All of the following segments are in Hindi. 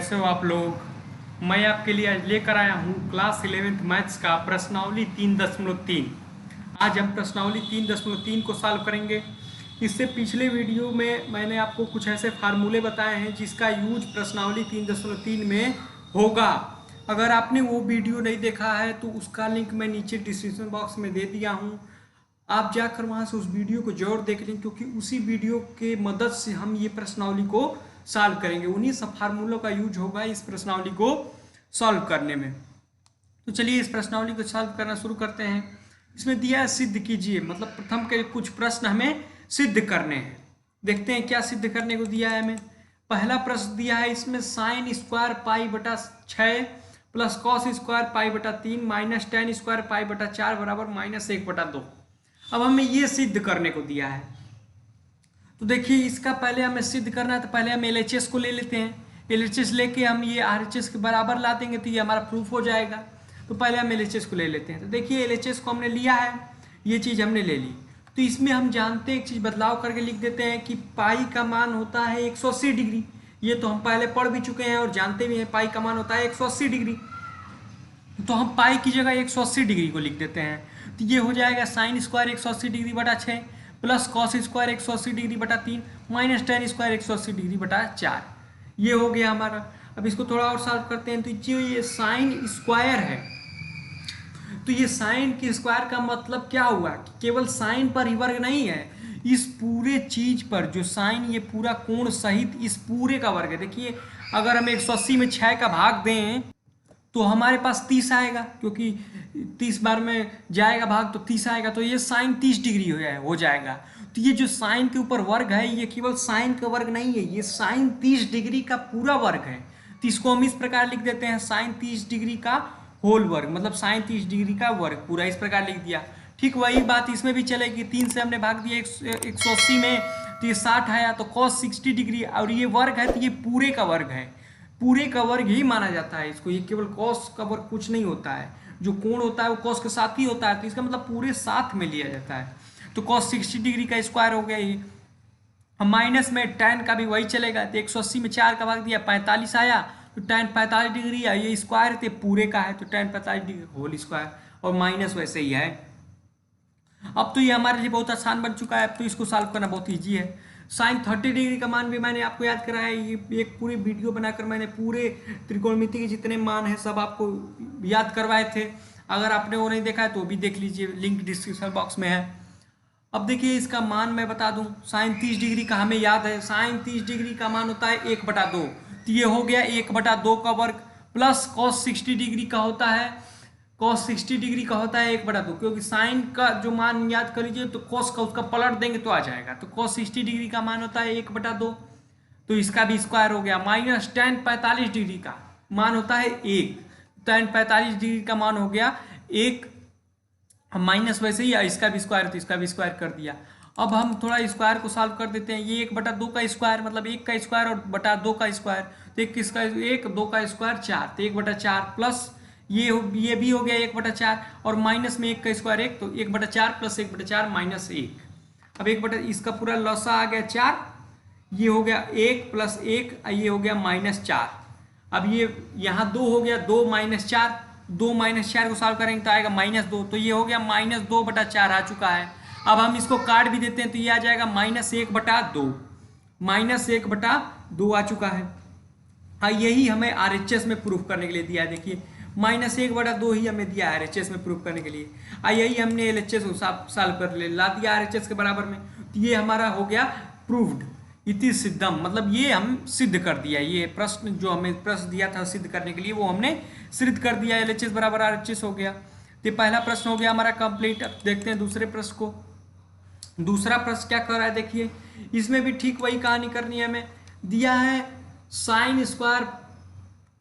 कैसे हो आप लोग। मैं आपके लिए आज लेकर आया हूँ क्लास 11th मैथ्स का प्रश्नावली 3.3। आज हम प्रश्नावली 3.3 को सॉल्व करेंगे। इससे पिछले वीडियो में मैंने आपको कुछ ऐसे फार्मूले बताए हैं जिसका यूज प्रश्नावली 3.3 में होगा। अगर आपने वो वीडियो नहीं देखा है तो उसका लिंक मैं नीचे डिस्क्रिप्शन बॉक्स में दे दिया हूँ। आप जाकर वहाँ से उस वीडियो को जरूर देख लें, क्योंकि उसी वीडियो के मदद से हम ये प्रश्नावली को सॉल्व करेंगे। उन्हीं सब फार्मूलों का यूज होगा इस प्रश्नावली को सॉल्व करने में। तो चलिए इस प्रश्नावली को सॉल्व करना शुरू करते हैं। इसमें दिया है सिद्ध कीजिए, मतलब प्रथम के कुछ प्रश्न हमें सिद्ध करने हैं। देखते हैं क्या सिद्ध करने को दिया है हमें। पहला प्रश्न दिया है, इसमें साइन स्क्वायर पाई बटा 6 प्लस कॉस स्क्वायर पाई बटा 3 माइनस टेन स्क्वायर पाई बटा 4 बराबर -1/2। अब हमें ये सिद्ध करने को दिया है। तो देखिए इसका पहले हमें सिद्ध करना है, तो पहले हम LHS को ले लेते हैं। LHS लेके हम ये RHS के बराबर ला देंगे तो ये हमारा प्रूफ हो जाएगा। तो पहले हम LHS को ले लेते हैं। तो देखिए LHS को हमने लिया है, ये चीज़ हमने ले ली। तो इसमें हम जानते हैं एक चीज़ बदलाव करके लिख देते हैं कि पाई का मान होता है 180 डिग्री। ये तो हम पहले पढ़ भी चुके हैं और जानते भी हैं, पाई का मान होता है 180 डिग्री। तो हम पाई की जगह 180 डिग्री को लिख देते हैं। तो ये हो जाएगा साइन स्क्वायर 180 डिग्री बटा 6 प्लस कॉस स्क्वायर 180 डिग्री बटा 3 माइनस टेन स्क्वायर 180 डिग्री बटा 4। ये हो गया हमारा। अब इसको थोड़ा और सॉल्व करते हैं। तो जो ये साइन स्क्वायर है, तो ये साइन के स्क्वायर का मतलब क्या हुआ कि केवल साइन पर ही वर्ग नहीं है, इस पूरे चीज पर जो साइन, ये पूरा कोण सहित इस पूरे का वर्ग है। देखिए अगर हम 180 में 6 का भाग दें तो हमारे पास 30 आएगा, क्योंकि 30 बार में जाएगा भाग तो 30 आएगा। तो ये साइन 30 डिग्री हो जाएगा। तो ये जो साइन के ऊपर वर्ग है, ये केवल साइन का वर्ग नहीं है, ये साइन 30 डिग्री का पूरा वर्ग है। तो इसको हम इस प्रकार लिख देते हैं, साइन 30 डिग्री का होल वर्ग, मतलब साइन 30 डिग्री का वर्ग पूरा इस प्रकार लिख दिया। ठीक वही बात इसमें भी चलेगी। 3 से हमने भाग दिया 180 में, तो ये 60 आया। तो cos 60 डिग्री, और ये वर्ग है तो ये पूरे का वर्ग है, पूरे का वर्ग ही माना जाता है इसको। ये केवल कॉस का वर्ग कुछ नहीं होता है, जो कोण होता है वो कॉस के साथ ही होता है, तो इसका मतलब पूरे साथ में लिया जाता है। तो cos 60 डिग्री का स्क्वायर हो गया ये। हम माइनस में tan का भी वही चलेगा। तो 180 में 4 का भाग दिया 45 आया, तो tan 45 डिग्री है। ये स्क्वायर थे पूरे का है, तो tan 45 डिग्री होल स्क्वायर, और माइनस वैसे ही है। अब तो ये हमारे लिए बहुत आसान बन चुका है। अब तो इसको सॉल्व करना बहुत ईजी है। साइन 30 डिग्री का मान भी मैंने आपको याद कराया है। ये एक पूरी वीडियो बनाकर मैंने पूरे त्रिकोणमिति के जितने मान हैं सब आपको याद करवाए थे। अगर आपने वो नहीं देखा है तो भी देख लीजिए, लिंक डिस्क्रिप्शन बॉक्स में है। अब देखिए इसका मान मैं बता दूं, साइन 30 डिग्री का हमें याद है, साइन 30 डिग्री का मान होता है 1/2। तो ये हो गया 1/2 का वर्ग, प्लस कॉस 60 डिग्री का होता है, cos 60 डिग्री का होता है 1/2, क्योंकि साइन का जो मान याद कर लीजिए तो cos का उसका पलट देंगे तो आ जाएगा। तो cos 60 डिग्री का मान होता है 1/2, तो इसका भी स्क्वायर हो गया। माइनस tan 45 डिग्री का मान होता है 1, tan 45 डिग्री का मान हो गया 1, माइनस वैसे ही इसका भी स्क्वायर, तो इसका भी स्क्वायर कर दिया। अब हम थोड़ा स्क्वायर को सॉल्व कर देते हैं। ये 1/2 का स्क्वायर, मतलब 1 का स्क्वायर और बटा 2 का स्क्वायर, तो 1 2 का स्क्वायर 4, तो 1/4 प्लस ये भी हो गया 1/4, और माइनस में 1 का स्क्वायर 1, तो 1/4 प्लस 1/4 माइनस 1। अब 1 इसका पूरा लॉसा आ गया 4, ये हो गया 1 प्लस 1, ये हो गया -4। अब ये यहाँ 2 हो गया, 2 - 4, 2 - 4 को सॉल्व करेंगे तो आएगा -2, तो ये हो गया -2/4 आ चुका है। अब हम इसको काट भी देते हैं तो ये आ जाएगा -1/2, -1/2 आ चुका है। हाँ, यही हमें RHS में प्रूफ करने के लिए दिया है। देखिए -1/2 ही हमें दिया है RHS में प्रूफ करने के लिए। यही हमने LHS को सॉल्व कर ला दिया RHS के बराबर में। तो ये हमारा हो गया प्रूव्ड, इति सिद्धम, मतलब ये हम सिद्ध कर दिया। ये प्रश्न जो हमें प्रश्न दिया था सिद्ध करने के लिए, वो हमने सिद्ध कर दिया। LHS बराबर RHS हो गया। तो पहला प्रश्न हो गया हमारा कंप्लीट। अब देखते हैं दूसरे प्रश्न को। दूसरा प्रश्न क्या कर रहा है, देखिए इसमें भी ठीक वही कहानी करनी है। हमें दिया है sine square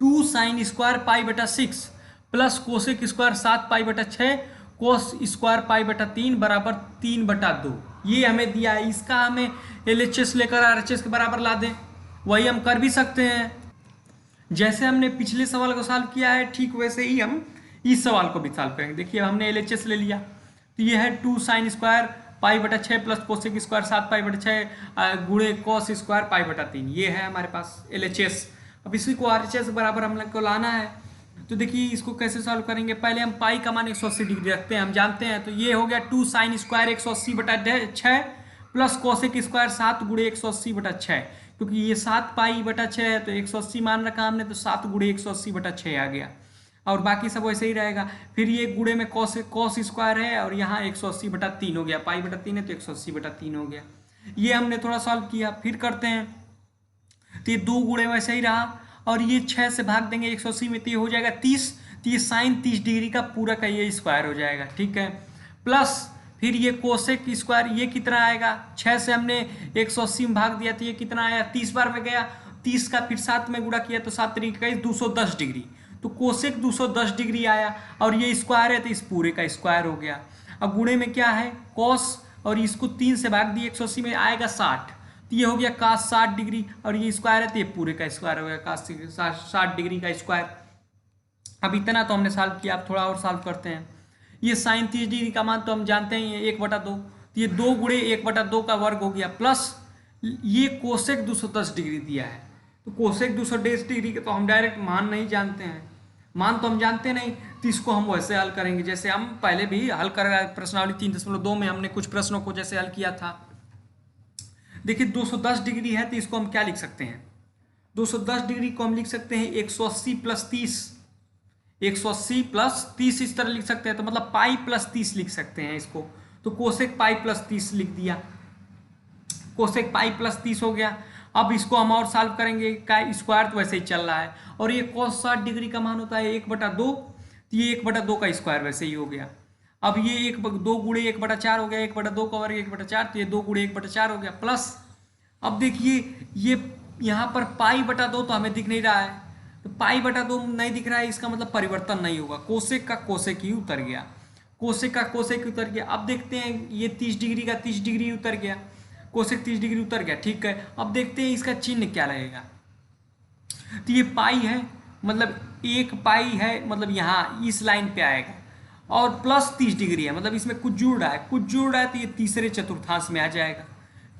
2 sine square pi बटा 6 प्लस कोसेक स्क्वायर 7 पाई बटा 6 कोस स्क्वायर पाई बटा 3 बराबर 3/2। ये हमें दिया है। इसका हमें LHS लेकर RHS के बराबर ला दें, वही हम कर भी सकते हैं। जैसे हमने पिछले सवाल को सॉल्व किया है, ठीक वैसे ही हम इस सवाल को भी सॉल्व करेंगे। देखिए हमने LHS ले लिया, तो ये है 2 साइन स्क्वायर पाई बटा 6 प्लस कोसेक स्क्वायर 7 पाई बटा 6 गुणे कॉस स्क्वायर पाई बटा 3। ये है हमारे पास LHS। अब इसी को RHS बराबर हम लोग को लाना है। तो देखिए इसको कैसे सॉल्व करेंगे, पहले हम पाई का मान 180 डिग्री रखते हैं, हम जानते हैं। तो ये हो गया 2 sine square 180/6 plus cosec square 7 गुणे 180/6, क्योंकि ये 7 पाई/6 है तो 180 मान रखा हमने, तो 7 गुणे 180/6 आ गया, और बाकी सब वैसे ही रहेगा। फिर ये गुणे में कॉस स्क्वायर है और यहाँ 180/3 हो गया, पाई/3 है तो 180/3 हो गया। ये हमने थोड़ा सॉल्व किया, फिर करते हैं। तो ये 2 गुणे वैसे ही रहा, और ये 6 से भाग देंगे 180 में, तो ये हो जाएगा 30। तो ये साइन 30 डिग्री का पूरा का ये स्क्वायर हो जाएगा, ठीक है। प्लस फिर ये कोसेक स्क्वायर, ये कितना आएगा, 6 से हमने 180 में भाग दिया तो ये कितना आया, 30 बार में गया, 30 का फिर 7 में गुणा किया तो 7 तरीके का 210 डिग्री। तो कोसेक 210 डिग्री आया, और ये स्क्वायर है तो इस पूरे का स्क्वायर हो गया। अब गुणे में क्या है, कॉस, और इसको 3 से भाग दिए 180 में आएगा 60, तो ये हो गया कास 60 डिग्री, और ये स्क्वायर है तो ये पूरे का स्क्वायर हो गया कास 60 डिग्री का स्क्वायर। अब इतना तो हमने सॉल्व किया, अब थोड़ा और सॉल्व करते हैं। ये साइन 30 डिग्री का मान तो हम जानते हैं, ये 1/2, तो ये 2 गुणे 1/2 का वर्ग हो गया, प्लस ये कोसेक 210 डिग्री दिया है। तो कोसेक 210 डिग्री का तो हम डायरेक्ट मान नहीं जानते हैं, मान तो हम जानते नहीं, तो इसको हम वैसे हल करेंगे जैसे हम पहले भी हल कर प्रश्नावली 3.2 में हमने कुछ प्रश्नों को जैसे हल किया था। देखिए 210 डिग्री है तो इसको हम क्या लिख सकते हैं, 210 डिग्री को हम लिख सकते हैं 180 + 30, 180 + 30 इस तरह लिख सकते हैं, तो मतलब पाई + 30 लिख सकते हैं इसको। तो कोसेक पाई + 30 लिख दिया, कोसेक पाई + 30 हो गया। अब इसको हम और सॉल्व करेंगे, का स्क्वायर तो वैसे ही चल रहा है, और ये cos 60 डिग्री का मान होता है 1/2, तो ये 1/2 का स्क्वायर वैसे ही हो गया। अब ये 2 गुणे 1/4 हो गया, 1/2 का वर्ग 1/4, तो ये 2 गुणे 1/4 हो गया, प्लस अब देखिए ये यहाँ पर पाई/2 तो हमें दिख नहीं रहा है, तो पाई/2 नहीं दिख रहा है, इसका मतलब परिवर्तन नहीं होगा, कोसेक का कोसेक ही उतर गया, कोसेक का कोसेक उतर गया। अब देखते हैं ये 30 डिग्री का 30 डिग्री उतर गया, कोसेक 30 डिग्री उतर गया, ठीक है। अब देखते हैं इसका चिन्ह क्या लगेगा, तो ये पाई है, मतलब 1 पाई है, मतलब यहाँ इस लाइन पे आएगा, और प्लस 30 डिग्री है, मतलब इसमें कुछ जुड़ रहा है, कुछ जुड़ रहा है, तो ये तीसरे चतुर्थांश में आ जाएगा,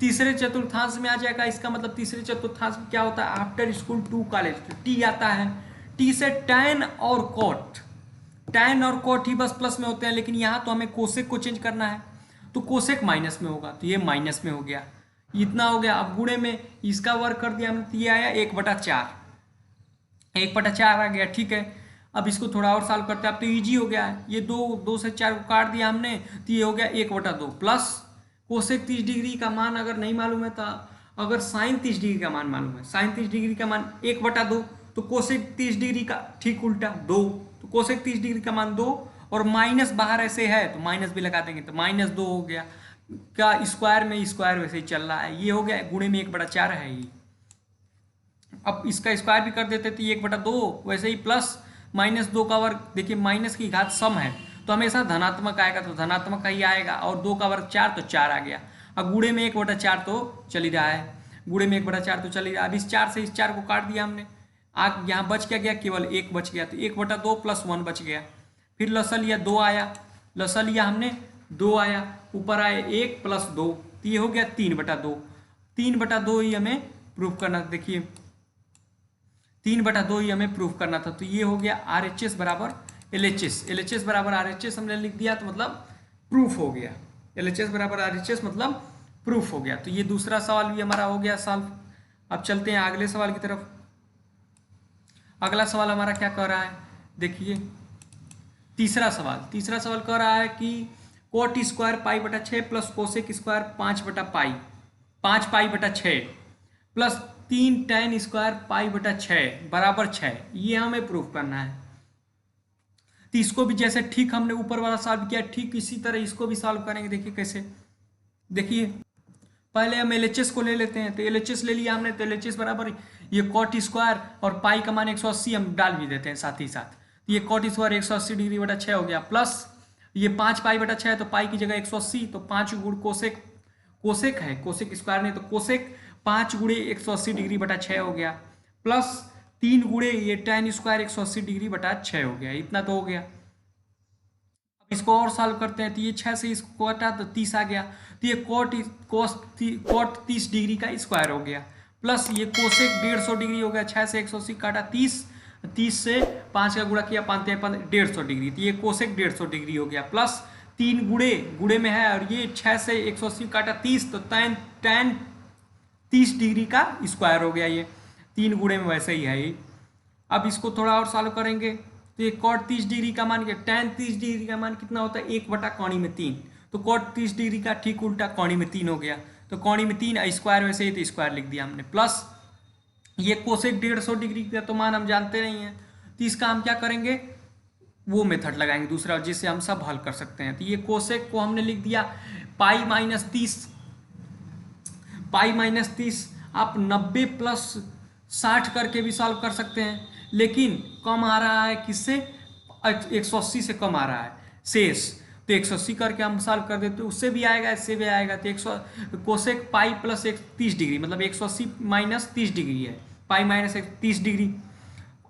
तीसरे चतुर्थांश में आ जाएगा। इसका मतलब तीसरे चतुर्थांश में क्या होता है, आफ्टर स्कूल टू कॉलेज, तो टी आता है, टी से टैन और कोट, टैन और कोट ही बस प्लस में होते हैं, लेकिन यहाँ तो हमें कोसेक को चेंज करना है, तो कोसेक माइनस में होगा, तो ये माइनस में हो गया, इतना हो गया। अब गुणे में इसका वर्ग कर दिया हमने, तो ये आया 1/4, 1/4 आ गया, ठीक है। अब इसको थोड़ा और सॉल्व करते हैं, अब तो इजी हो गया है, ये 2 से 4 को काट दिया हमने, तो ये हो गया 1/2 प्लस कोसेक 30 डिग्री का मान अगर नहीं मालूम है तो, अगर साइन 30 डिग्री का मान मालूम है, साइन 30 डिग्री का मान 1/2, तो कोसेक 30 डिग्री का ठीक उल्टा 2, तो कोसेक 30 डिग्री का मान 2, और माइनस बाहर ऐसे है तो माइनस भी लगा देंगे, तो -2 हो गया, का स्क्वायर में स्क्वायर वैसे ही चल रहा है, ये हो गया, गुणे में 1/4 है ये। अब इसका स्क्वायर भी कर देते तो ये 1/2 वैसे ही, प्लस -2 का वर्ग, देखिए माइनस की घात सम है तो हमेशा धनात्मक आएगा, तो धनात्मक का ही आएगा, और 2 का वर्ग 4 तो 4 आ गया। अब गुणे में 1/4 तो चल ही रहा है, गुणे में 1/4 तो चल ही रहा है। अब इस 4 से इस 4 को काट दिया हमने, आग यहाँ बच क्या गया, केवल 1 बच गया, तो 1/2 + 1 बच गया। फिर लसा लिया 2 आया, लसा लिया हमने 2 आया, ऊपर आए 1 + 2, तो ये हो गया 3/2, 3/2 ही हमें प्रूफ करना था। देखिए 3/2 ही हमें प्रूफ करना था, तो ये हो गया RHS बराबर LHS, LHS बराबर RHS हमने लिख दिया, तो मतलब प्रूफ हो गया, LHS बराबर RHS मतलब प्रूफ हो गया। तो ये दूसरा सवाल भी हमारा हो गया सॉल्व। अब चलते हैं अगले सवाल की तरफ। अगला सवाल हमारा क्या कह रहा है, देखिए तीसरा सवाल कह रहा है कि कोट स्क्वायर पाई/6 प्लस कोसेक स्क्वायर 5/पाई 5 पाई/6 प्लस 3 टैन स्क्वायर पाई/6 बराबर 6, ये हमें प्रूफ करना है। तो इसको भी जैसे ठीक हमने ऊपर वाला सॉल्व किया, ठीक इसी तरह इसको भी सॉल्व करेंगे। देखिए कैसे, देखिए पहले हम LHS को ले लेते हैं, तो LHS ले लिया हमने, तो LHS बराबर ये कॉट स्क्वायर और पाई का मान 180 हम डाल भी देते हैं साथ ही साथ, तो ये कॉट स्क्वायर 180 डिग्री/6 हो गया, प्लस ये 5 पाई/6 है तो पाई की जगह 180, तो 5 गुण कोसेक, कोसेक है, कोसेक स्क्वायर नहीं तो कोसेक 5 गुणे 180 डिग्री/6 हो गया, प्लस 3 गुणे ये टैन स्क्वायर 180 डिग्री/6 हो गया, इतना तो हो गया। अब इसको और सॉल्व करते हैं, तो ये 6 से इसको घटा तो 30 आ गया, तो ये कॉट 30 डिग्री का स्क्वायर हो गया, प्लस ये कोसेक 150 डिग्री हो गया, 6 से 180 काटा 30, 30 से 5 का गुणा किया 5 150 डिग्री, तो ये कोसेक 150 डिग्री हो गया। प्लस 3 गुणे में है और ये 6 से 180 काटा 30, तो tan 30 डिग्री का स्क्वायर हो गया। ये 3 गुणे में वैसे ही है ये। अब इसको थोड़ा और सॉल्व करेंगे तो ये cot 30 डिग्री का मान, tan 30 डिग्री का मान कितना होता है, 1/3, तो cot 30 डिग्री का ठीक उल्टा कोणी में 3 हो गया, तो कोणी में 3 स्क्वायर वैसे ही तो स्क्वायर लिख दिया हमने। प्लस ये कोसेक 150 डिग्री का तो मान हम जानते नहीं हैं, तो इसका हम क्या करेंगे, वो मेथड लगाएंगे दूसरा जिससे हम सब हल कर सकते हैं। तो ये कोसेक को हमने लिख दिया पाई माइनस 30, आप 90 प्लस 60 करके भी सॉल्व कर सकते हैं, लेकिन कम आ रहा है किससे, 180 से कम आ रहा है शेष, तो 180 करके हम सॉल्व कर देते, तो उससे भी आएगा इससे भी आएगा, तो 100 कोसेक पाई प्लस 30 डिग्री मतलब 180 माइनस 30 डिग्री है, पाई माइनस 30 डिग्री।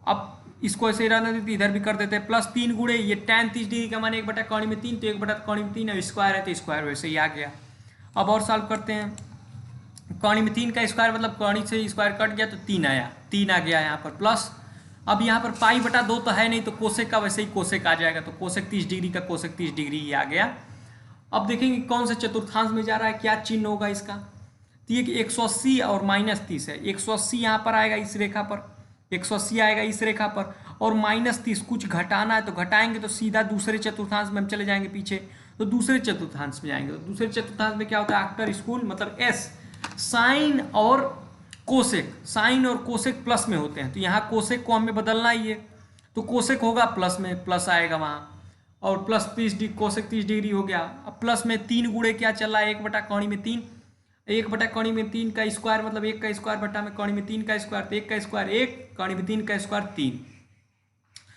अब इसको ऐसे रहने देते, इधर भी कर देते हैं, प्लस 3 गुणे ये tan 30 डिग्री का मान 1/3, तो 1/3 है, स्क्वायर है तो स्क्वायर वैसे ही आ गया। अब और सॉल्व करते हैं, कोणी में 3 का स्क्वायर मतलब कोणी से स्क्वायर कट गया तो 3 आया, 3 आ गया यहाँ पर। प्लस अब यहाँ पर पाई/2 तो है नहीं, तो कोसेक का वैसे ही कोसेक आ जाएगा, तो कोसेक 30 डिग्री का कोसेक 30 डिग्री ही आ गया। अब देखेंगे कौन से चतुर्थांश में जा रहा है, क्या चिन्ह होगा इसका, तो ये 180 और -30 है, 180 यहाँ पर आएगा इस रेखा पर, 180 आएगा इस रेखा पर, और -30 कुछ घटाना है तो घटाएंगे तो सीधा दूसरे चतुर्थांश में हम चले जाएंगे पीछे, तो दूसरे चतुर्थांश में जाएंगे, तो दूसरे चतुर्थांश में क्या होता है, आफ्टर स्कूल मतलब एस, साइन और कोसेक प्लस में होते हैं, तो यहाँ कोसेक को हमें बदलना ही है, तो कोसेक होगा प्लस में, प्लस आएगा वहाँ, और प्लस 30 डिग्री कोसेक 30 डिग्री हो गया। अब प्लस में 3 गुणे क्या चल रहा है, 1/3 में 3, 1/3 का स्क्वायर मतलब 1 का स्क्वायर बटा में कोणी में 3 का स्क्वायर, तो 1 का स्क्वायर 1, कोणी में 3 का स्क्वायर 3,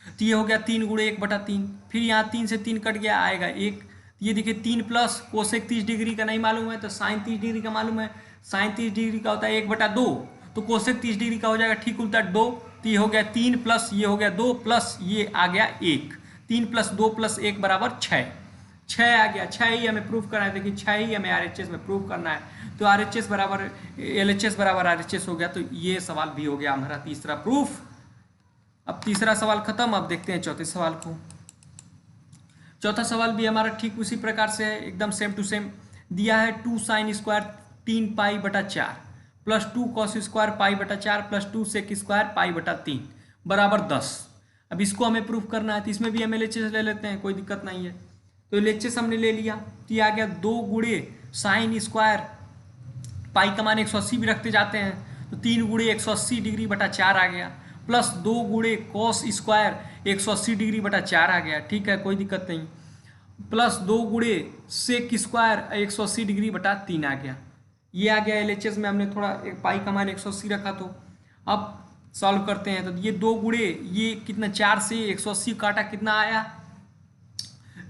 तो ये हो गया 3 गुणे 1/3। फिर यहाँ 3 से 3 कट गया, आएगा 1, ये देखिए 3 प्लस कोसेक 30 डिग्री का नहीं मालूम है तो साइन 30 डिग्री का मालूम है, साइन 30 डिग्री का होता है 1/2, तो कोसेक 30 डिग्री का हो जाएगा ठीक उल्टा 2, तो ये हो गया 3 प्लस ये हो गया 2 प्लस ये आ गया 1, 3 + 2 + 1 = 6, 6 आ गया, 6 ही हमें प्रूफ करना है, देखिए 6 ही हमें RHS में प्रूफ करना है, तो RHS बराबर LHS बराबर RHS हो गया, तो ये सवाल भी हो गया हमारा तीसरा प्रूफ। अब तीसरा सवाल खत्म, अब देखते हैं चौथे सवाल को। चौथा सवाल भी हमारा ठीक उसी प्रकार से है, एकदम सेम टू सेम दिया है, 2 sin square 3 π/4 plus 2 cos square π/4 plus 2 sec square π/3 बराबर 10। अब इसको हमें प्रूफ करना है, तो इसमें भी हम LHS ले लेते हैं, कोई दिक्कत नहीं है, तो LHS हमने ले लिया, तो ये आ गया 2 गुणे साइन स्क्वायर पाई का मान 180 भी रखते जाते हैं, तो 3 गुणे 180 डिग्री बटा 4 आ गया, प्लस 2 गुणे कॉस स्क्वायर 180 डिग्री बटा 4 आ गया, ठीक है कोई दिक्कत नहीं, प्लस 2 गुणे सेक स्क्वायर 180 डिग्री बटा 3 आ गया, ये आ गया LHS में, हमने थोड़ा पाई का मान 180 रखा, तो अब सॉल्व करते हैं, तो ये 2 गुणे ये कितना 4 से 180 काटा कितना आया,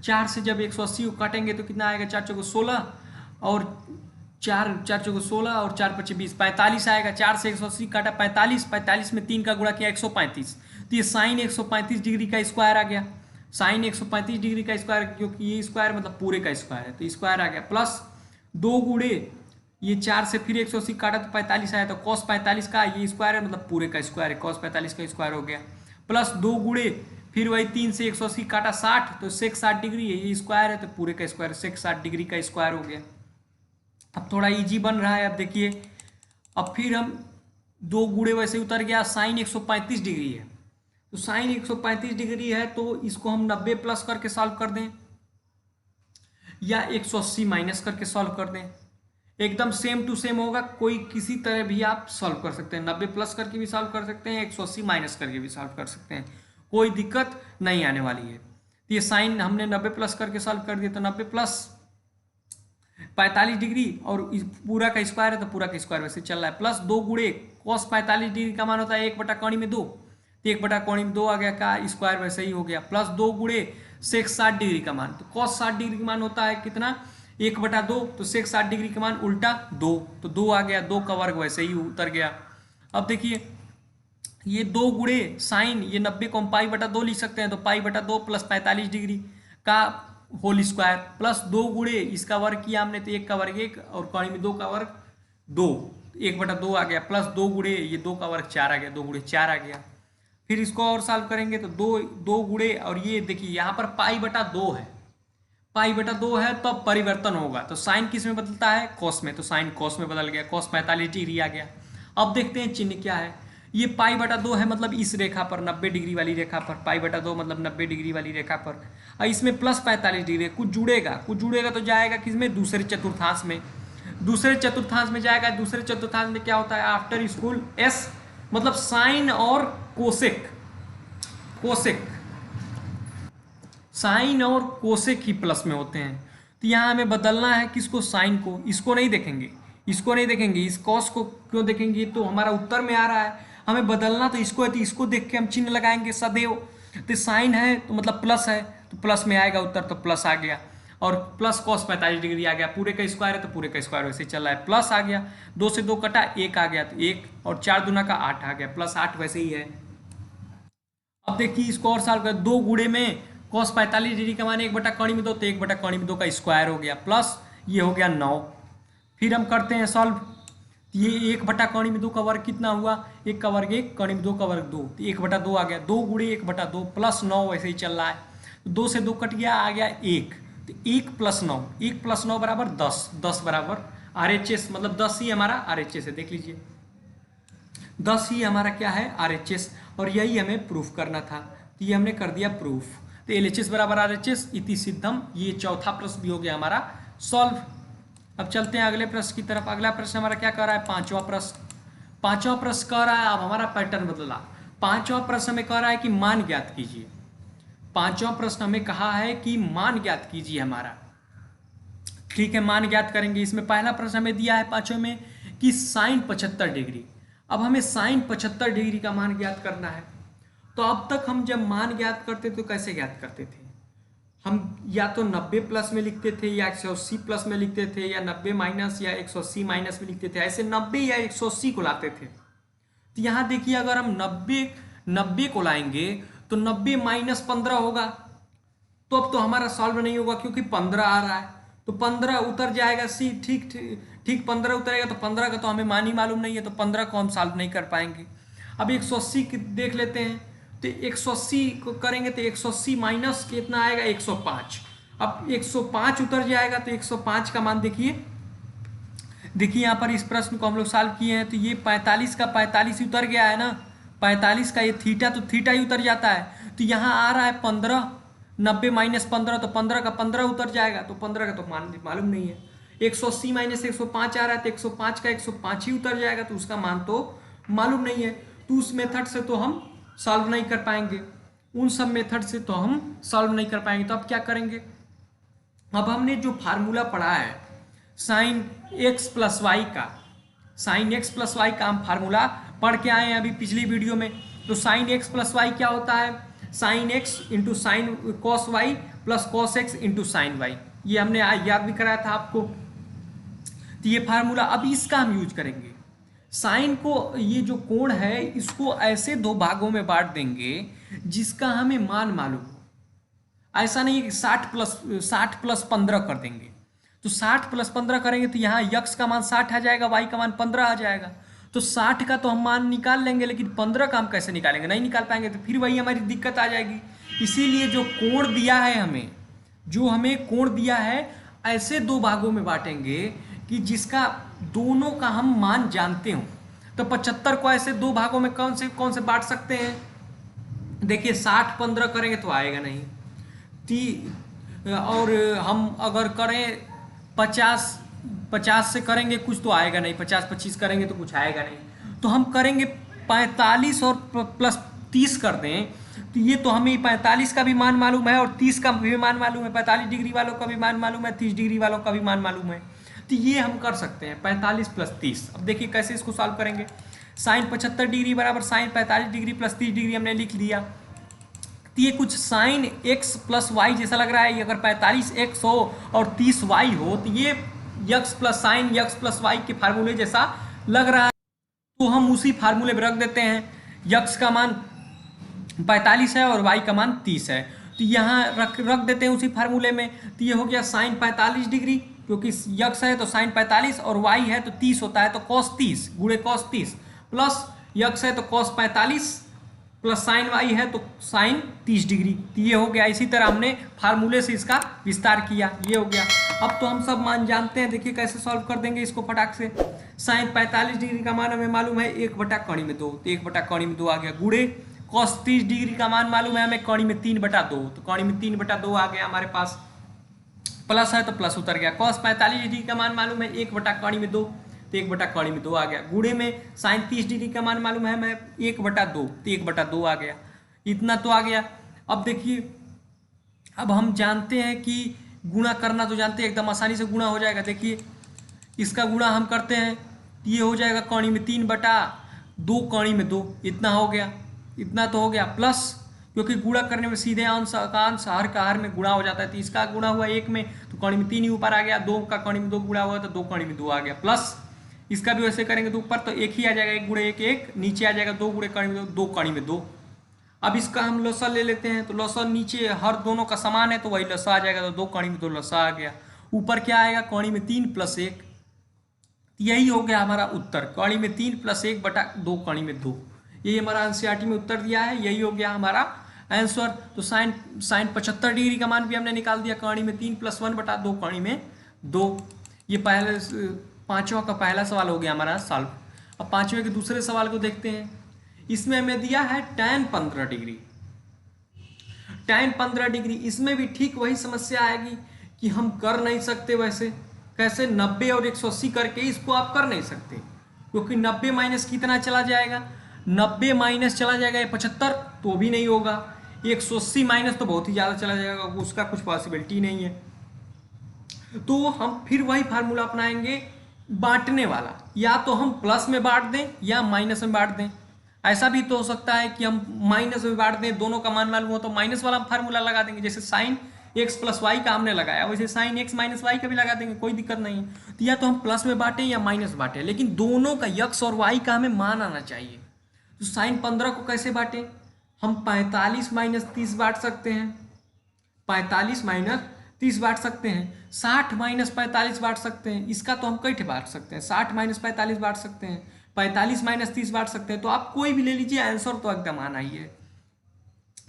4 से जब 180 को काटेंगे तो कितना आएगा, 4 चौको 16 और 4 चौको 16 और 4 × 5 = 20, 45 आएगा, 4 से 180 काटा 45, 45 में 3 का गुणा किया 135, तो ये साइन 135 डिग्री का स्क्वायर आ गया, साइन 135 डिग्री का स्क्वायर, क्योंकि ये स्क्वायर मतलब पूरे का स्क्वायर है, तो स्क्वायर आ गया, प्लस 2 गुणे ये 4 से फिर 180 काटा तो 45 आया, तो कॉस 45 का ये स्क्वायर है मतलब पूरे का स्क्वायर है, कॉस 45 का स्क्वायर हो गया, प्लस 2 गुणे फिर वही 3 से 180 काटा 60, तो सेक 60 डिग्री है, ये स्क्वायर है तो पूरे का स्क्वायर, सेक 60 डिग्री का स्क्वायर हो गया। अब थोड़ा इजी बन रहा है, अब देखिए, अब फिर हम 2 गुणे वैसे उतर गया, साइन 135 डिग्री है, तो साइन 135 डिग्री है तो इसको हम 90 प्लस करके सॉल्व कर दें या 180 माइनस करके सॉल्व कर दें, एकदम सेम टू सेम होगा, कोई किसी तरह भी आप सॉल्व कर सकते हैं, 90 प्लस करके भी सॉल्व कर सकते हैं, 180 माइनस करके भी सॉल्व कर सकते हैं, कोई दिक्कत नहीं आने वाली है। तो ये साइन हमने 90 प्लस करके सॉल्व कर दिया, तो 90 प्लस 45 डिग्री और पूरा का स्क्वायर है तो पूरा का स्क्वायर वैसे चल रहा है, प्लस 2 गुणे कॉस 45 डिग्री का मान होता है 1/2, तो 1/2 आ गया का स्क्वायर वैसे ही हो गया, प्लस 2 गुणे सेक 60 डिग्री का मान, तो कॉस 60 डिग्री का मान होता है कितना 1/2, तो सेक 60 डिग्री का मान उल्टा 2, तो 2 आ गया, 2 का वर्ग वैसे ही उतर गया। अब देखिए ये 2 गुणे साइन ये 90 को हम π/2 लिख सकते हैं, तो π/2 प्लस 45 डिग्री का होल स्क्वायर प्लस 2 गुणे इसका वर्ग किया हमने, तो 1 का वर्ग 1 और कोणी में 2 का वर्ग 2, 1/2 आ गया, प्लस 2 गुणे ये 2 का वर्ग 4 आ गया, 2 गुणे 4 आ गया। फिर इसको और सॉल्व करेंगे तो 2 गुणे, और ये देखिए यहाँ पर π/2 है, π/2 है तो परिवर्तन होगा, तो साइन किस में बदलता है, कॉस में, तो साइन कॉस में बदल गया, कॉस 45 डिग्री आ गया। अब देखते हैं चिन्ह क्या है, ये π/2 है मतलब इस रेखा पर 90 डिग्री वाली रेखा पर, π/2 मतलब 90 डिग्री वाली रेखा पर, और इसमें प्लस 45 डिग्री, कुछ जुड़ेगा तो जाएगा किसमें, दूसरे चतुर्थांश में, दूसरे चतुर्थांश में जाएगा। दूसरे चतुर्थांश में क्या होता है, आफ्टर स्कूल एस मतलब साइन और कोसेक, साइन और कोसेक ही प्लस में होते हैं। तो यहाँ हमें बदलना है किसको, साइन को, इसको नहीं देखेंगे, इस कॉस को क्यों देखेंगे, तो हमारा उत्तर में आ रहा है, हमें बदलना तो इसको है, तो इसको देख के हम चिन्ह लगाएंगे सदैव। तो साइन है तो मतलब प्लस है, तो प्लस में आएगा उत्तर, तो प्लस आ गया, और प्लस कॉस 45 डिग्री आ गया, पूरे का स्क्वायर है तो पूरे का स्क्वायर वैसे चल रहा है, प्लस आ गया, 2 से 2 कटा 1 आ गया, तो 1 और 4 दूना का 8 आ गया, प्लस 8 वैसे ही है। अब देखिए इसको और सॉल्व कर, 2 गुणे में कॉस 45 डिग्री का मान 1/2 तो 1/2 का स्क्वायर हो गया, प्लस ये हो गया 9। फिर हम करते हैं सॉल्व, ये 1/2 का वर्ग कितना हुआ, 1 का वर्ग 1, 2 का वर्ग 2, तो 1/2 आ गया, 2 गुणे 1/2 प्लस 9 वैसे ही चल रहा है, 2 से 2 कट गया, आ गया 1, तो 1 + 9 बराबर 10, 10 बराबर RHS, मतलब 10 ही हमारा RHS है, देख लीजिए 10 ही हमारा क्या है RHS, और यही हमें प्रूफ करना था, तो ये हमने कर दिया प्रूफ। तो LHS बराबर RHS इति सिद्धम, ये चौथा प्रश्न भी हो गया हमारा सॉल्व। अब चलते हैं अगले प्रश्न की तरफ। अगला प्रश्न हमारा क्या कर रहा है, पांचवा प्रश्न कह रहा है, अब हमारा पैटर्न बदला। पांचवा प्रश्न हमें कह रहा है कि मान ज्ञात कीजिए, पांचवा प्रश्न हमें कहा है कि मान ज्ञात कीजिए हमारा, ठीक है, मान ज्ञात करेंगे। इसमें पहला प्रश्न हमें दिया है पांचवें में कि साइन 75 डिग्री, अब हमें साइन 75 डिग्री का मान ज्ञात करना है। तो अब तक हम जब मान ज्ञात करते तो कैसे ज्ञात करते थे, हम या तो 90 प्लस में लिखते थे, या 180 प्लस में लिखते थे, या 90 माइनस या 180 माइनस में लिखते थे, ऐसे 90 या 180 को लाते थे। तो यहाँ देखिए अगर हम 90 को लाएंगे तो 90 माइनस 15 होगा, तो अब तो हमारा सॉल्व नहीं होगा क्योंकि 15 आ रहा है, तो 15 उतर जाएगा, सी ठीक 15 उतरेगा, तो 15 का तो हमें मान ही मालूम नहीं है, तो 15 को हम सॉल्व नहीं कर पाएंगे। अब 180 देख लेते हैं, तो 180 को करेंगे तो 180 माइनस कितना आएगा 105, अब 105 उतर जाएगा, तो 105 का मान देखिए यहाँ पर इस प्रश्न को हम लोग सॉल्व किए हैं, तो ये 45 का 45 उतर गया है ना, 45 का ये थीटा, तो थीटा ही उतर जाता है, तो यहाँ आ रहा है 15, 90 माइनस 15, तो 15 का 15 उतर जाएगा, तो 15 का तो मालूम नहीं है। 180 माइनस 105 आ रहा है, तो 105 का 105 ही उतर जाएगा, तो उसका मान तो मालूम नहीं है, तो उस मेथड से तो हम सॉल्व नहीं कर पाएंगे, उन सब मेथड से तो हम सॉल्व नहीं कर पाएंगे। तो अब क्या करेंगे, अब हमने जो फार्मूला पढ़ा है साइन x प्लस वाई का, साइन x प्लस वाई का हम फार्मूला पढ़ के आए हैं अभी पिछली वीडियो में। तो साइन x प्लस वाई क्या होता है, sine x into sine cos Y plus cos X into sine Y, ये हमने याद भी कराया था आपको। तो ये फार्मूला अब इसका हम यूज करेंगे। साइन को, ये जो कोण है इसको ऐसे 2 भागों में बांट देंगे जिसका हमें मान मालूम हो, ऐसा नहीं कि 60 प्लस 15 कर देंगे, तो 60 प्लस 15 करेंगे तो यहाँ यक्स का मान 60 आ जाएगा, वाई का मान 15 आ जाएगा, तो 60 का तो हम मान निकाल लेंगे, लेकिन 15 का हम कैसे निकालेंगे, नहीं निकाल पाएंगे, तो फिर वही हमारी दिक्कत आ जाएगी। इसीलिए जो कोण दिया है हमें, जो हमें कोण दिया है ऐसे 2 भागों में बांटेंगे कि जिसका दोनों का हम मान जानते हो। तो 75 को ऐसे 2 भागों में कौन से बांट सकते हैं, देखिए 60 15 करेंगे तो आएगा नहीं, और हम अगर करें 50 से करेंगे कुछ तो आएगा नहीं, 50-25 करेंगे तो कुछ आएगा नहीं, तो हम करेंगे 45 और प्लस 30 कर दें, तो ये तो हमें 45 का भी मान मालूम है और 30 का भी मान मालूम है, 45 डिग्री वालों का भी मान मालूम है, 30 डिग्री वालों का भी मान मालूम है, तो ये हम कर सकते हैं 45 प्लस 30। अब देखिए कैसे इसको सॉल्व करेंगे, साइन 75 डिग्री बराबर साइन 45 डिग्री प्लस 30 डिग्री हमने लिख दिया, तो ये कुछ साइन x प्लस वाई जैसा लग रहा है, अगर 45x हो और 30y हो तो ये x plus sine x plus Y के फार्मूले जैसा लग रहा है, तो हम उसी फार्मूले में रख देते हैं, x का मान 45 है और y का मान 30 है, तो यहाँ रख देते हैं उसी फार्मूले में, तो ये हो गया साइन 45 डिग्री क्योंकि यक्स है तो साइन 45 और वाई है तो 30 होता है, तो कॉस 30 गुणे कॉस 30 प्लस यक्स है तो कॉस 45 प्लस साइन वाई है तो साइन 30 डिग्री। तो ये हो गया। इसी तरह हमने फार्मूले से इसका विस्तार किया, ये हो गया। अब तो हम सब मान जानते हैं, देखिए कैसे सॉल्व कर देंगे इसको फटाक से। साइन 45 डिग्री का मान हमें मालूम है 1/2 में 2, तो 1/2 आ गया, गुणे कॉस 30 डिग्री का मान मालूम है हमें कौड़ी में 3/2, तो कौड़ी में 3/2 आ गया हमारे पास, प्लस है तो प्लस उतर गया। कॉस 45 डिग्री का मान मालूम है 1/2 तो 1/2 आ गया, गुणे में साइन 30 डिग्री का मान मालूम है हमें 1/2, तो 1/2 आ गया। इतना तो आ गया। अब देखिए, अब हम जानते हैं कि गुणा करना तो जानते हैं, एकदम आसानी से गुणा हो जाएगा। देखिए इसका गुणा हम करते हैं, ये हो जाएगा कौड़ी में 3/2 कौड़ी में 2, इतना हो गया, इतना तो हो गया। प्लस क्योंकि गुणा करने में सीधे अंश का अंश हर का हर में गुणा हो जाता है, तो इसका गुणा हुआ 1 में तो कौड़ी में 3 ही ऊपर आ गया, 2 का कौड़ी में 2 गुणा हुआ तो 2 कौड़ी में 2 आ गया। प्लस इसका भी वैसे करेंगे तो ऊपर तो 1 ही आ जाएगा, 1 गुणे 1 1, नीचे आ जाएगा 2 गुणे कौड़ी में 2 कौड़ी में 2। अब इसका हम लसा ले लेते हैं, तो लसा नीचे हर दोनों का समान है तो वही लसा आ जाएगा, तो 2 कौड़ी में 2 लसा आ गया। ऊपर क्या आएगा, कौड़ी में 3 + 1, यही हो गया हमारा उत्तर, कौड़ी में 3 + 1/2 कौड़ी में 2। यही हमारा एनसीईआरटी में उत्तर दिया है, यही हो गया हमारा आंसर। तो साइन 75 डिग्री का मान भी हमने निकाल दिया, कौड़ी में 3 + 1/2 कौड़ी में 2। ये पहले पांचवा का पहला सवाल हो गया हमारा सॉल्व। अब पांचवें के दूसरे सवाल को देखते हैं। इसमें हमें दिया है tan 15 डिग्री, tan 15 डिग्री। इसमें भी ठीक वही समस्या आएगी कि हम कर नहीं सकते वैसे, कैसे 90 और 180 करके इसको आप कर नहीं सकते, क्योंकि 90 माइनस कितना चला जाएगा, 90 माइनस चला जाएगा 75, तो भी नहीं होगा। 180 माइनस तो बहुत ही ज़्यादा चला जाएगा, उसका कुछ पॉसिबिलिटी नहीं है। तो हम फिर वही फार्मूला अपनाएंगे बांटने वाला, या तो हम प्लस में बांट दें या माइनस में बांट दें। ऐसा भी तो हो सकता है कि हम माइनस में बांट दें, दोनों का मान मालूम हो तो माइनस वाला फार्मूला लगा देंगे, जैसे साइन x + y का हमने लगाया वैसे साइन x - y का भी लगा देंगे, कोई दिक्कत नहीं है। तो या तो हम प्लस में बांटें या माइनस बांटें, लेकिन दोनों का x और y का हमें मान आना चाहिए। तो साइन 15 को कैसे बांटें, हम 45 - 30 बांट सकते हैं, 45 - 30 बांट सकते हैं, 60 - 45 बांट सकते हैं। इसका तो हम कई ठे बांट सकते हैं, 60 - 45 बांट सकते हैं, 45 - 30 बांट सकते हैं। तो आप कोई भी ले लीजिए, आंसर तो एकदम आना ही है,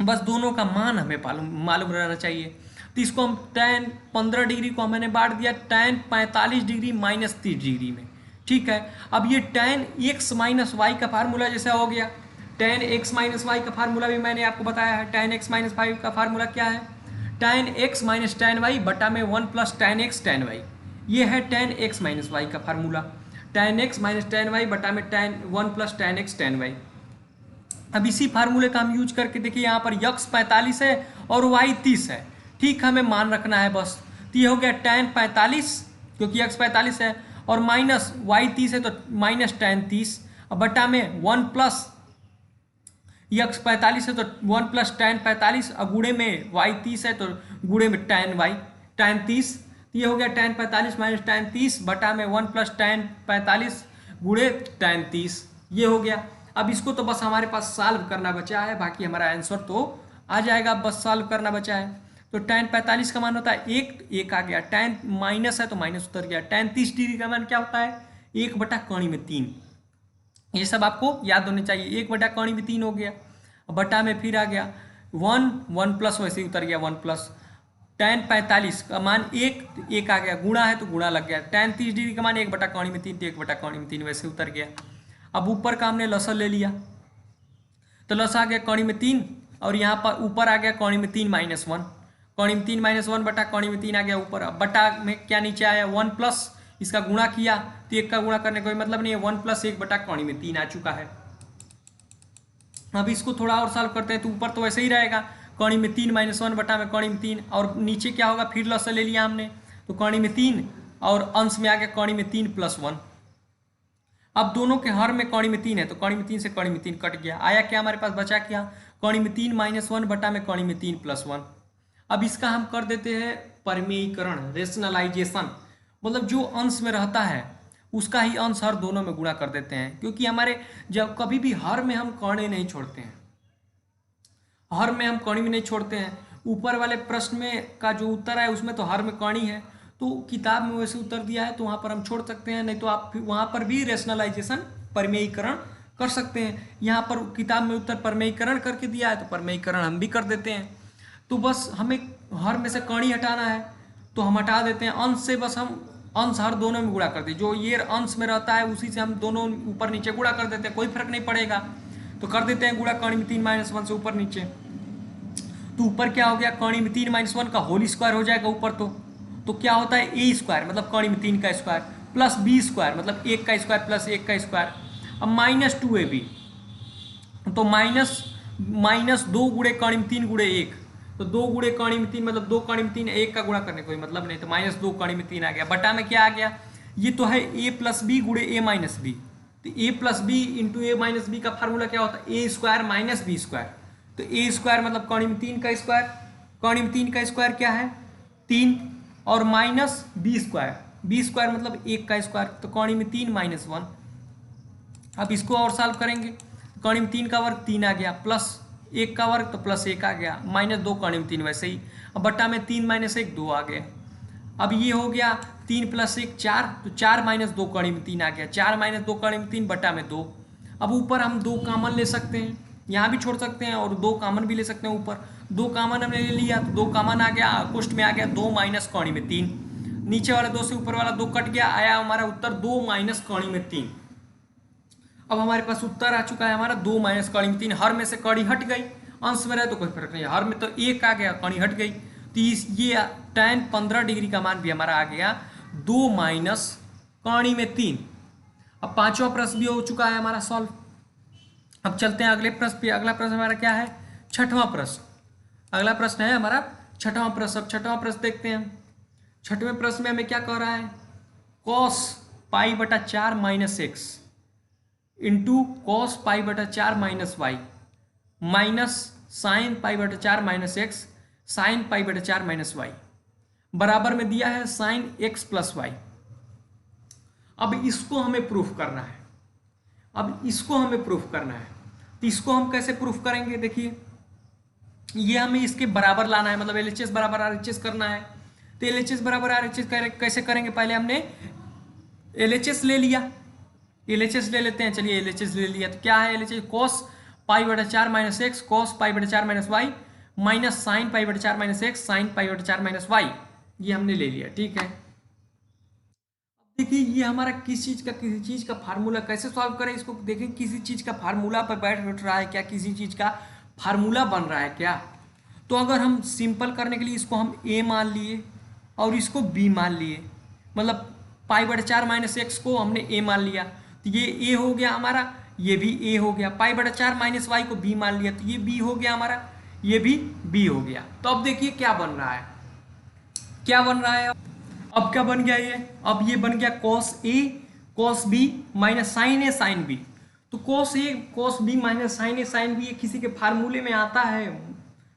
बस दोनों का मान हमें मालूम रहना चाहिए। तो इसको हम tan 15 डिग्री को मैंने बांट दिया tan 45 डिग्री - 30 डिग्री में, ठीक है। अब ये tan x - y का फार्मूला जैसा हो गया, tan x - y का फार्मूला भी मैंने आपको बताया है। tan x - y का फार्मूला क्या है, tan x - tan y बटा में 1 + tan x tan y, ये है tan x - y का formula. tan x - tan y बटा में 1 + tan x tan y। अब इसी फार्मूले का हम यूज करके देखिए, यहाँ पर यक्स 45 है और y 30 है, ठीक, हमें मान रखना है बस। तो ये हो गया tan 45, क्योंकि यक्स 45 है, और माइनस y 30 है तो माइनस tan 30, अब बटा में 1 + यक्स 45 है तो 1 + tan 45, और गुणे में y 30 है तो गुणे में tan 30। तो ये हो गया tan 45 - tan 30 बटा में 1 + tan 45 गुणे tan 30, ये हो गया। अब इसको तो बस हमारे पास सॉल्व करना बचा है, बाकी हमारा आंसर तो आ जाएगा, बस सॉल्व करना बचा है। तो tan 45 का मान होता है 1 आ गया, tan माइनस है तो माइनस उतर गया। tan 30 डिग्री का मान क्या होता है, 1/3। ये सब आपको याद होने चाहिए, 1/3 हो गया, बटा में फिर आ गया 1 प्लस वैसे ही उतर गया 1 प्लस। tan 45 का मान 1 आ गया, गुणा है तो गुणा लग गया। tan 30 डिग्री का मान 1/3 तो 1/3 वैसे उतर गया। अब ऊपर का हमने लसा ले लिया, तो लसा आ गया 3, और यहाँ पर ऊपर आ गया 3 - 1, 3 - 1 बटा 3 आ गया ऊपर। अब बटा में क्या नीचे आया 1 प्लस, इसका गुणा किया तो 1 का गुणा करने का कोई मतलब नहीं है, 1 + 1 बटा 3 आ चुका है। अब इसको थोड़ा और सॉल्व करते हैं, तो ऊपर तो वैसे ही रहेगा 3 - 1 बटा में 3, और नीचे क्या होगा, फिर लसा ले लिया हमने तो 3 और अंश में आ गया 3 + 1। अब दोनों के हर में 3 है तो 3 से 3 कट गया, आया क्या हमारे पास बचा क्या, 3 - 1 बटा में 3 + 1। अब इसका हम कर देते हैं परिमेयीकरण, रेशनलाइजेशन, मतलब जो अंश में रहता है उसका ही अंश हर दोनों में गुणा कर देते हैं, क्योंकि हमारे जब कभी भी हर में हम कौड़े नहीं छोड़ते हैं, हर में हम कौड़ी भी नहीं छोड़ते हैं। ऊपर वाले प्रश्न में का जो उत्तर है उसमें तो हर में कौड़ी है, तो किताब में वैसे उत्तर दिया है तो वहाँ पर हम छोड़ सकते हैं, नहीं तो आप वहाँ पर भी रेशनलाइजेशन परमेयीकरण कर सकते हैं। यहाँ पर किताब में उत्तर परमेयीकरण करके दिया है तो परमेयीकरण हम भी कर देते हैं। तो बस हमें हर में से कणी हटाना है तो हम हटा देते हैं, अंश से बस हम अंश हर दोनों में गुणा कर दें, जो ये अंश में रहता है उसी से हम दोनों ऊपर नीचे गुणा कर देते हैं, कोई फर्क नहीं पड़ेगा। तो कर देते हैं गुणा कणी में 3 - 1 से ऊपर नीचे। तो ऊपर क्या हो गया, कणी में 3 - 1 का होल स्क्वायर हो जाएगा ऊपर। तो क्या होता है ए स्क्वायर मतलब कणी में 3 का स्क्वायर प्लस बी स्क्वायर मतलब 1 का स्क्वायर प्लस 1 का स्क्वायर। अब -2ab तो माइनस 2 गुणे कणी में 3 गुणे 1, तो 2 गुणे कणी में 3 मतलब 2 कणी में 3, 1 का गुणा करने कोई मतलब नहीं, तो -2 कणी में 3 आ गया। बटा में क्या आ गया, ये तो है a प्लस बी गुणे a माइनस बी। तो a plus B into A minus B का फार्मूला क्या होता है, A square minus B square. तो ए स्क्वायर मतलब कणी में 3 का स्क्वायर, कणी में 3 का स्क्वायर क्या है 3, और माइनस बी स्क्वायर मतलब 1 का स्क्वायर, तो कणी में 3 - 1। अब इसको और सॉल्व करेंगे, कणी में 3 का वर्ग 3 आ गया, प्लस 1 का वर्ग तो प्लस 1 आ गया, -2 कणी में 3 वैसे ही। अब बट्टा में 3 - 1 2 आ गया। अब ये हो गया 3 + 1 4, तो 4 - 2 कणी में 3 आ गया, 4 - 2 कणी में 3 बट्टा में 2। अब ऊपर हम 2 कामन ले सकते हैं, यहाँ भी छोड़ सकते हैं और 2 कामन भी ले सकते हैं। ऊपर 2 कामन हमने ले लिया तो 2 कामन आ गया, कुष्ठ में आ गया 2 - कणी में 3। नीचे वाला 2 से ऊपर वाला 2 कट गया, आया हमारा उत्तर 2 - कणी में 3। अब हमारे पास उत्तर आ चुका है हमारा 2 - कणी में 3। हर में से कणी हट गई, अंश में रहे तो कोई फर्क नहीं, हर में तो 1 आ गया, कणी हट गई। तो ये tan 15 डिग्री का मान भी हमारा आ गया 2 - कणी में 3। अब पांचवा प्रश्न भी हो चुका है हमारा सॉल्व। अब चलते हैं अगले प्रश्न पे। अगला प्रश्न हमारा क्या है, छठवां प्रश्न। अगला प्रश्न है हमारा छठवां प्रश्न। अब छठवां प्रश्न देखते हैं। छठवें प्रश्न में हमें क्या कह रहा है, cos π/4 - x into cos π/4 - y minus sine π/4 - x sine π/4 - y बराबर में दिया है साइन x प्लस वाई। अब इसको हमें प्रूफ करना है, तो इसको हम कैसे प्रूफ करेंगे, देखिए ये हमें इसके बराबर लाना है, मतलब LHS बराबर RHS करना है। तो LHS बराबर RHS कैसे करेंगे, पहले हमने LHS ले लिया, LHS ले लेते हैं, चलिए LHS ले लिया। तो क्या है LHS, cos π/4 - x cos π/4 - y minus sine π/4 - x sine π/4 - y, ये हमने ले लिया, ठीक है। अब देखिए ये हमारा किसी चीज का फार्मूला कैसे सॉल्व करें इसको, देखें किसी चीज का फार्मूला पर बैठ रहा है क्या, किसी चीज का फार्मूला बन रहा है क्या। तो अगर हम सिंपल करने के लिए इसको हम a मान लिए और इसको b मान लिए, मतलब π/4 - x को हमने a मान लिया, तो ये a हो गया हमारा, ये भी a हो गया। π/4 - y को b मान लिया, तो ये b हो गया हमारा, ये भी b हो गया। तो अब देखिए क्या बन रहा है, अब क्या बन गया ये, अब ये बन गया cos a cos b minus sine a sine b। तो cos a cos b minus sine a sine b ये किसी के फार्मूले में आता है,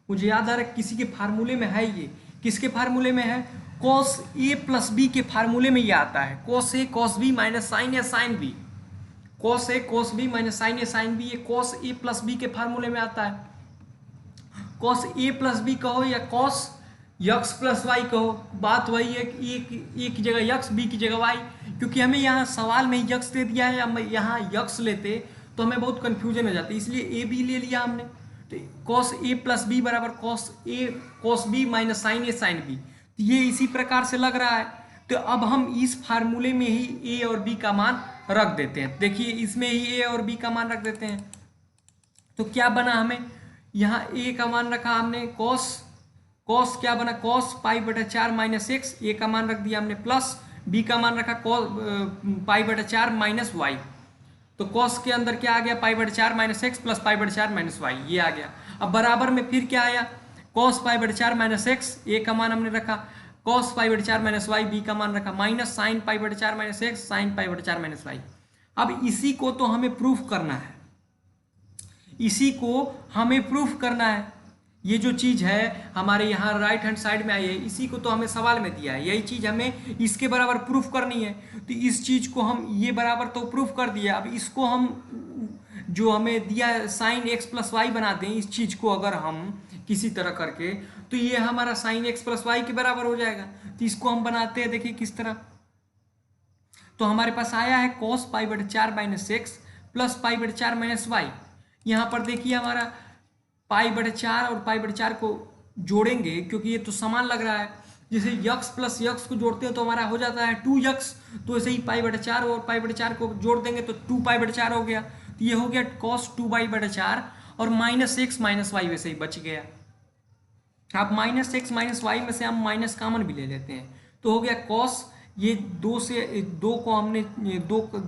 मुझे याद आ रहा है किसी के फार्मूले में है, ये किसके फार्मूले में है, cos a प्लस b के फार्मूले में ये आता है, cos a cos b minus sine a sine b, cos a cos b minus sine a sine b, ये cos a प्लस b के फार्मूले में आता है। cos a प्लस b कहो या cos यक्स प्लस वाई कहो, बात वही है कि ए की जगह यक्स, बी की जगह वाई, क्योंकि हमें यहाँ सवाल में यक्स दे दिया है, हम यहाँ यक्स लेते तो हमें बहुत कन्फ्यूजन हो जाती है, इसलिए ए बी ले लिया हमने। तो cos a प्लस बी बराबर cos b minus sine a sine b, तो ये इसी प्रकार से लग रहा है। तो अब हम इस फार्मूले में ही a और b का मान रख देते हैं, देखिए इसमें ही a और b का मान रख देते हैं। तो क्या बना, हमें यहाँ a का मान रखा हमने cos क्या बना, cos π/4 - x, a का मान रख दिया हमने, प्लस b का मान रखा π/4 - y। तो cos के अंदर क्या आ गया, π/4 - x प्लस π/4 - y, ये आ गया। अब बराबर में फिर क्या आया, cos π/4 - x, a का मान हमने रखा, cos π/4 - y, b का मान रखा, minus sine π/4 - x sine π/4 - y। अब इसी को तो हमें प्रूफ करना है, ये जो चीज़ है हमारे यहाँ राइट हैंड साइड में आई है, इसी को तो हमें सवाल में दिया है, यही चीज़ हमें इसके बराबर प्रूफ करनी है। तो इस चीज़ को हम ये बराबर तो प्रूफ कर दिया, अब इसको हम जो हमें दिया है साइन x प्लस वाई बना दें इस चीज़ को, अगर हम किसी तरह करके, तो ये हमारा साइन एक्स प्लस वाई के बराबर हो जाएगा। तो इसको हम बनाते हैं, देखिए किस तरह। तो हमारे पास आया है cos पाई बटे 4 माइनस एक्स प्लस पाई बटे 4 माइनस वाई। यहाँ पर देखिए हमारा पाई बटे 4 और पाई बटे 4 को जोड़ेंगे क्योंकि ये तो समान लग रहा है। जैसे यक्स प्लस यक्स को जोड़ते हैं तो हमारा हो जाता है 2x, तो ऐसे ही पाई बटे 4 और पाई बटे 4 को जोड़ देंगे तो 2 पाई बटे 4 हो गया। तो ये हो गया cos 2 पाई बटे 4 और माइनस एक्स माइनस वाई वैसे ही बच गया। आप माइनस एक्स माइनस वाई में से हम माइनस कॉमन भी ले लेते हैं, तो हो गया cos, ये 2 को हमने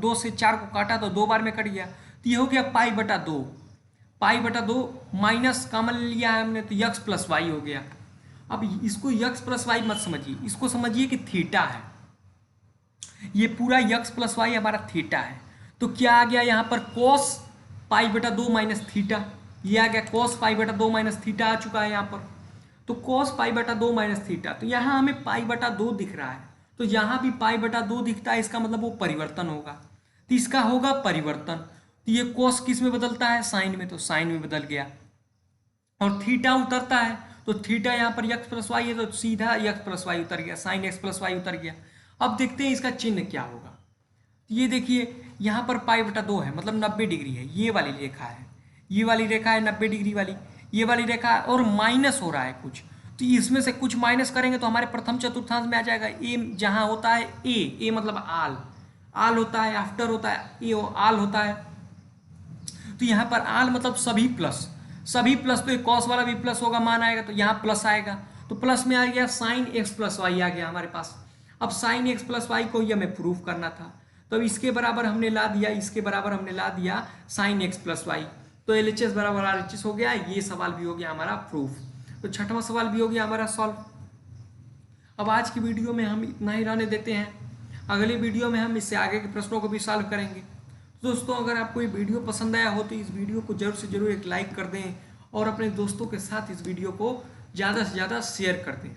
2 से 4 को काटा तो 2 बार में कट गया, तो ये हो गया पाई बटा 2। पाई बटा 2 माइनस कॉमन लिया है हमने तो यक्स प्लस वाई हो गया। अब इसको यक्स प्लस वाई मत समझिए, इसको समझिए कि थीटा है। ये पूरा यक्स प्लस वाई हमारा थीटा है। तो क्या आ गया यहाँ पर cos पाई बटा 2 माइनस थीटा, ये आ गया cos पाई बटा 2 माइनस थीटा आ चुका है यहाँ पर। तो cos पाई बटा 2 माइनस थीटा, तो यहाँ हमें पाई बटा 2 दिख रहा है, तो यहाँ भी पाई बटा 2 दिखता है, इसका मतलब वो परिवर्तन होगा। तो इसका होगा परिवर्तन। तो ये cos किस में बदलता है, साइन में, तो साइन में बदल गया। और थीटा उतरता है, तो थीटा यहाँ पर यक्स प्लस वाई है तो सीधा यक्स प्लस वाई उतर गया, साइन एक्स प्लस वाई उतर गया। अब देखते हैं इसका चिन्ह क्या होगा। तो ये देखिए यहाँ पर पाई बटा 2 है, मतलब 90 डिग्री है, ये वाली रेखा है, ये वाली रेखा है 90 डिग्री वाली, ये वाली रेखा है, और माइनस हो रहा है कुछ, तो इसमें से कुछ माइनस करेंगे तो हमारे प्रथम चतुर्थांश में आ जाएगा ए, जहाँ होता है ए मतलब आल, आल होता है, आफ्टर होता है, ए आल होता है। तो यहाँ पर आल मतलब सभी प्लस, सभी प्लस, तो एक कॉस वाला भी प्लस होगा, मान आएगा तो यहाँ प्लस आएगा, तो प्लस में आ गया साइन एक्स प्लस वाई आ गया हमारे पास। अब साइन एक्स प्लस वाई को ही हमें प्रूफ करना था, तो अब इसके बराबर हमने ला दिया, इसके बराबर हमने ला दिया साइन एक्स प्लस वाई, तो LHS बराबर RHS हो गया। ये सवाल भी हो गया हमारा प्रूफ, तो छठवां सवाल भी हो गया हमारा सॉल्व। अब आज की वीडियो में हम इतना ही रहने देते हैं, अगली वीडियो में हम इससे आगे के प्रश्नों को भी सॉल्व करेंगे। दोस्तों अगर आपको ये वीडियो पसंद आया हो तो इस वीडियो को जरूर से जरूर एक लाइक कर दें और अपने दोस्तों के साथ इस वीडियो को ज़्यादा से ज़्यादा शेयर कर दें।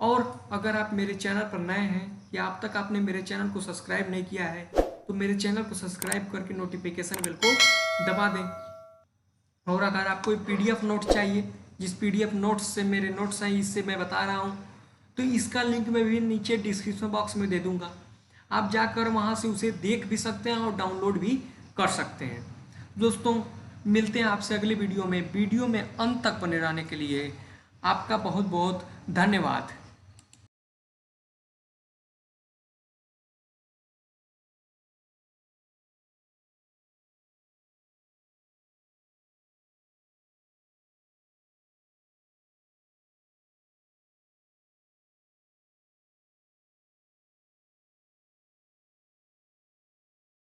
और अगर आप मेरे चैनल पर नए हैं या अब तक आपने मेरे चैनल को सब्सक्राइब नहीं किया है तो मेरे चैनल को सब्सक्राइब करके नोटिफिकेशन बेल को दबा दें। और अगर आपको PDF नोट चाहिए, जिस PDF नोट्स से मेरे नोट्स हैं इससे मैं बता रहा हूँ, तो इसका लिंक मैं भी नीचे डिस्क्रिप्शन बॉक्स में दे दूँगा, आप जाकर वहाँ से उसे देख भी सकते हैं और डाउनलोड भी कर सकते हैं। दोस्तों मिलते हैं आपसे अगली वीडियो में। वीडियो में अंत तक बने रहने के लिए आपका बहुत बहुत धन्यवाद।